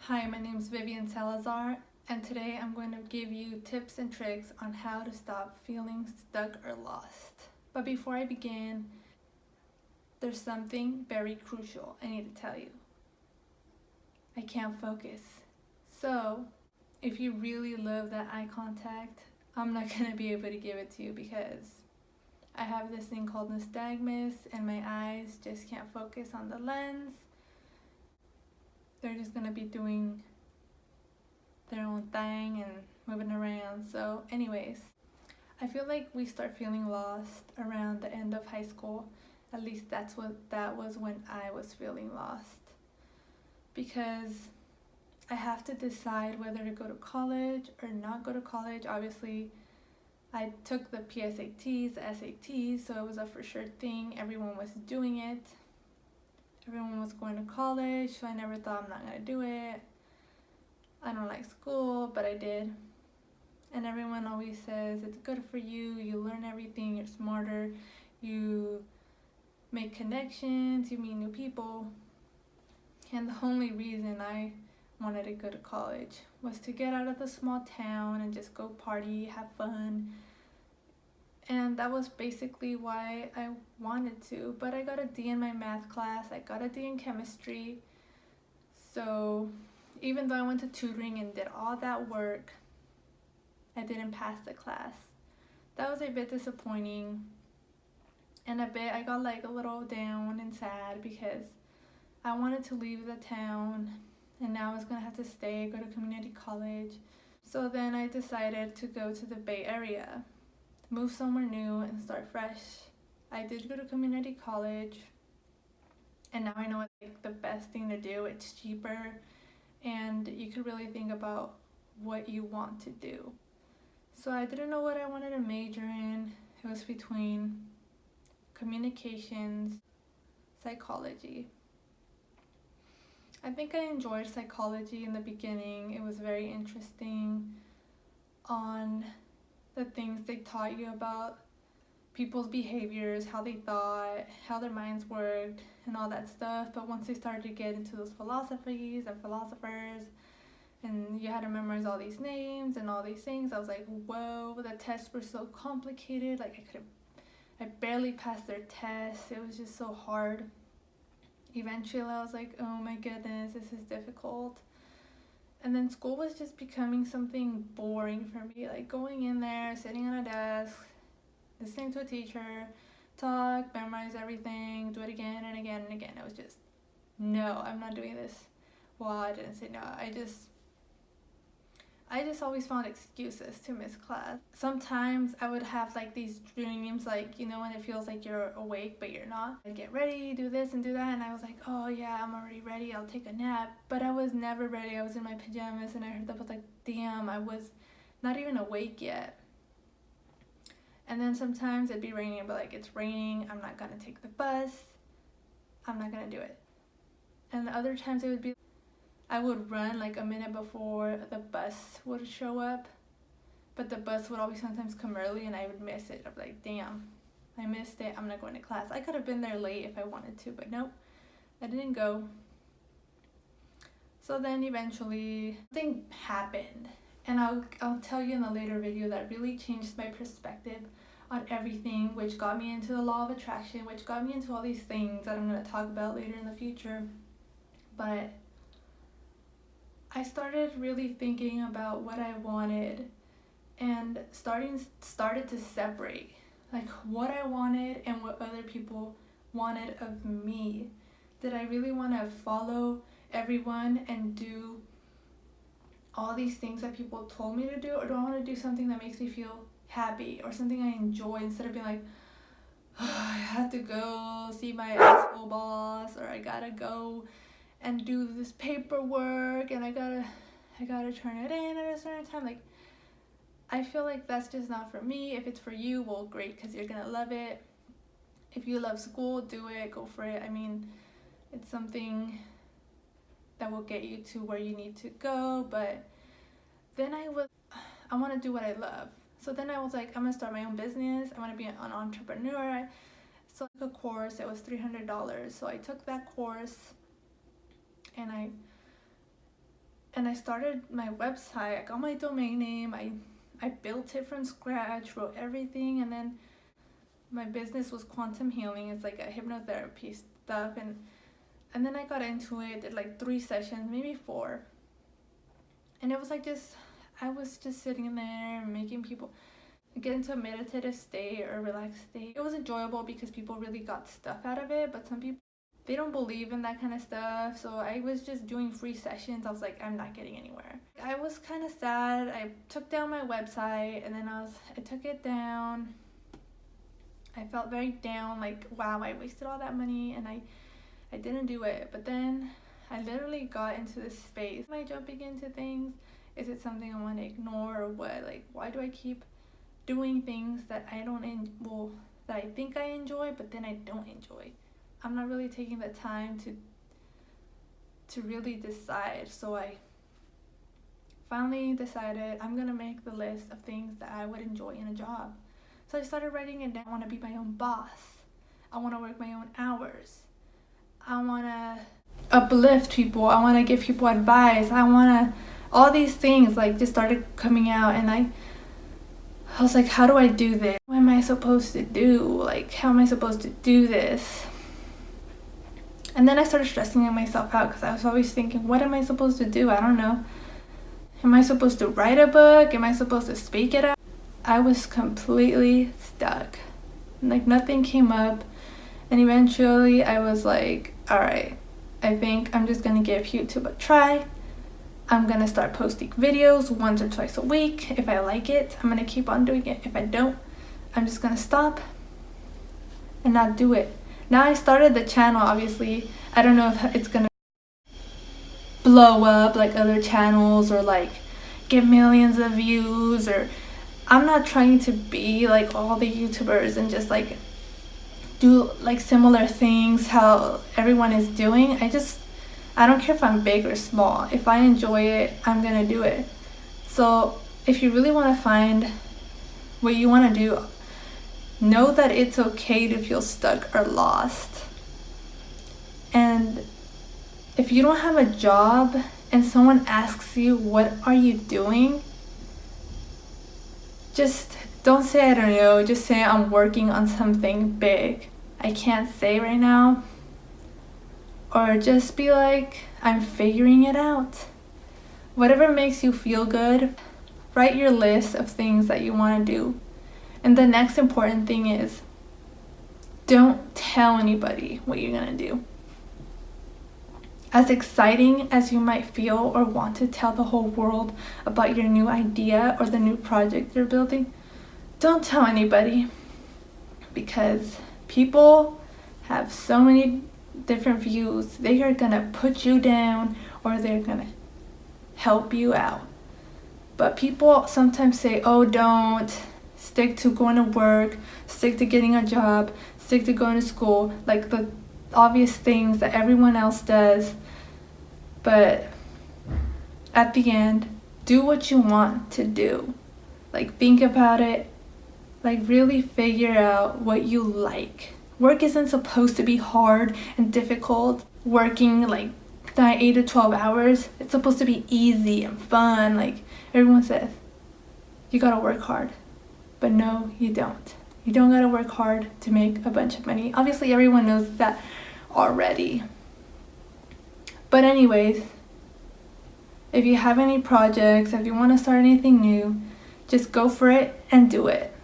Hi, my name is Vivian Salazar, and today I'm going to give you tips and tricks on how to stop feeling stuck or lost. But before I begin, there's something very crucial I need to tell you. I can't focus. So, if you really love that eye contact, I'm not going to be able to give it to you because I have this thing called nystagmus and my eyes just can't focus on the lens. They're just going to be doing their own thing and moving around. So anyways, I feel like we start feeling lost around the end of high school. At least that was when I was feeling lost, because I have to decide whether to go to college or not go to college. Obviously, I took the PSATs, the SATs, so it was a for sure thing. Everyone was doing it. Everyone was going to college, so I never thought I'm not gonna do it. I don't like school, but I did. And everyone always says it's good for you, you learn everything, you're smarter, you make connections, you meet new people. And the only reason I wanted to go to college was to get out of the small town and just go party, have fun. And that was basically why I wanted to. But I got a D in my math class, I got a D in chemistry. So even though I went to tutoring and did all that work, I didn't pass the class. That was a bit disappointing, and I got like a little down and sad because I wanted to leave the town and now I was gonna have to stay, go to community college. So then I decided to go to the Bay Area, move somewhere new and start fresh. I did go to community college, and now I know it's like the best thing to do. It's cheaper and you could really think about what you want to do. So I didn't know what I wanted to major in. It was between communications, psychology. I think I enjoyed psychology in the beginning. It was very interesting on the things they taught you about people's behaviors, how they thought, how their minds worked, and all that stuff. But once they started to get into those philosophies and philosophers, and you had to memorize all these names and all these things, I was like, whoa, the tests were so complicated. Like I barely passed their tests. It was just so hard. Eventually I was like, oh my goodness, this is difficult. And then school was just becoming something boring for me. Like going in there, sitting on a desk, listening to a teacher, talk, memorize everything, do it again and again and again. It was just, no, I'm not doing this. Well, I didn't say no. I just always found excuses to miss class. Sometimes I would have like these dreams, like, you know, when it feels like you're awake but you're not. I'd get ready, do this and do that, and I was like, oh yeah, I'm already ready, I'll take a nap. But I was never ready. I was in my pajamas and I heard that, was like, damn, I was not even awake yet. And then sometimes it'd be raining, but like, it's raining, I'm not gonna take the bus, I'm not gonna do it. And other times it would be, I would run like a minute before the bus would show up, but the bus would always sometimes come early and I would miss it. I'm like, damn, I missed it, I'm not going to class. I could have been there late if I wanted to, but nope, I didn't go. So then eventually something happened, and I'll tell you in a later video that really changed my perspective on everything, which got me into the law of attraction, which got me into all these things that I'm going to talk about later in the future. But I started really thinking about what I wanted and started to separate like what I wanted and what other people wanted of me. Did I really want to follow everyone and do all these things that people told me to do, or do I want to do something that makes me feel happy or something I enjoy, instead of being like, oh, I have to go see my asshole boss, or I gotta go and do this paperwork and I gotta turn it in at a certain time. Like, I feel like that's just not for me. If it's for you, well, great, because you're gonna love it. If you love school, do it, go for it. I mean, it's something that will get you to where you need to go. But then I want to do what I love. So then I was like, I'm gonna start my own business, I want to be an entrepreneur. So I took a course. It was $300, so I took that course and I and I started my website. I got my domain name. I built it from scratch, wrote everything, and then my business was quantum healing. It's like a hypnotherapy stuff, and then I got into it, did like 3 sessions, maybe 4. And it was like I was just sitting there making people get into a meditative state or relaxed state. It was enjoyable because people really got stuff out of it, but some people, they don't believe in that kind of stuff. So I was just doing free sessions. I was like, I'm not getting anywhere. I was kind of sad. I took down my website, and then I took it down. I felt very down, like, wow, I wasted all that money and I didn't do it. But then I literally got into this space. Am I jumping into things? Is it something I want to ignore or what? Like, why do I keep doing things that that I think I enjoy, but then I don't enjoy? I'm not really taking the time to really decide. So I finally decided I'm gonna make the list of things that I would enjoy in a job. So I started writing it down. I want to be my own boss. I want to work my own hours. I want to uplift people. I want to give people advice. All these things like just started coming out, and I was like, how do I do this? What am I supposed to do? Like, how am I supposed to do this? And then I started stressing myself out because I was always thinking, what am I supposed to do? I don't know. Am I supposed to write a book? Am I supposed to speak it out? I was completely stuck. Like, nothing came up. And eventually I was like, all right, I think I'm just gonna give YouTube a try. I'm gonna start posting videos once or twice a week. If I like it, I'm gonna keep on doing it. If I don't, I'm just gonna stop and not do it. Now I started the channel, obviously. I don't know if it's gonna blow up like other channels or like get millions of views, or I'm not trying to be like all the YouTubers and just like do like similar things how everyone is doing. I don't care if I'm big or small. If I enjoy it, I'm gonna do it. So if you really want to find what you want to do, know that it's okay to feel stuck or lost. And if you don't have a job and someone asks you, what are you doing? Just don't say I don't know. Just say I'm working on something big. I can't say right now. Or just be like, I'm figuring it out. Whatever makes you feel good, write your list of things that you want to do. And the next important thing is, don't tell anybody what you're going to do. As exciting as you might feel or want to tell the whole world about your new idea or the new project you're building, don't tell anybody, because people have so many different views. They are gonna put you down or they're gonna help you out. But people sometimes say, oh, don't stick to going to work, stick to getting a job, stick to going to school, like the obvious things that everyone else does. But at the end, do what you want to do. Like, think about it. Like, really figure out what you like. Work isn't supposed to be hard and difficult. Working like 8 to 12 hours, it's supposed to be easy and fun. Like everyone says, you gotta work hard. But no, you don't. You don't gotta work hard to make a bunch of money. Obviously, everyone knows that already. But anyways, if you have any projects, if you want to start anything new, just go for it and do it.